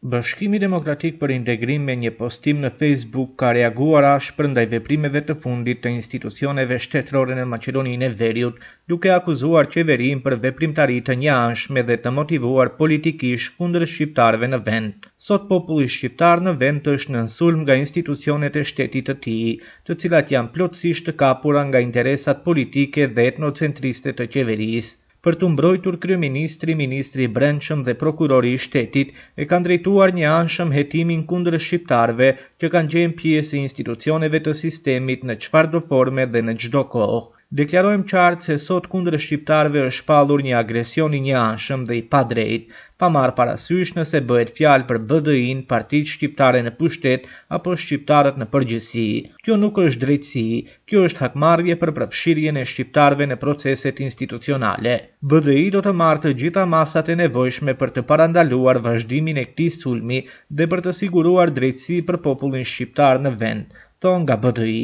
Bashkimi Demokratik për Integrim me një postim në Facebook ka reaguar ashpër ndaj veprimeve të fundit të institucioneve shtetërore në Maqedoninë e Veriut, duke akuzuar qeverinë për veprimtari të njëanshme dhe të motivuar politikisht kundër shqiptarëve në vend. Sot populli shqiptar në vend është në sulm nga institucionet e shtetit të tij, të cilat janë plotësisht të kapura nga interesat politike dhe etnocentriste të qeverisë. Për të mbrojtur kryeministri, ministri i brendshëm dhe prokurori i shtetit e kanë drejtuar një anshëm hetimin kundër shqiptarëve që kanë qenë pjesë e institucioneve të sistemit në çfarëdo forme dhe në çdo kohë. Deklarojmë qartë se sot kundër shqiptarëve është shpallur një agresion i njëanshëm dhe i padrejtë, pa marrë parasysh nëse bëhet fjalë për BDI-n, partitë shqiptare në pushtet apo shqiptarët në përgjithësi. Kjo nuk është drejtësi, kjo është hakmarrje për përfshirjen e shqiptarëve në proceset institucionale. BDI do të marrë të gjitha masat e nevojshme për të parandaluar vazhdimin e këtij sulmi dhe për të siguruar drejtësi për popullin shqiptar në vend, thon nga BDI.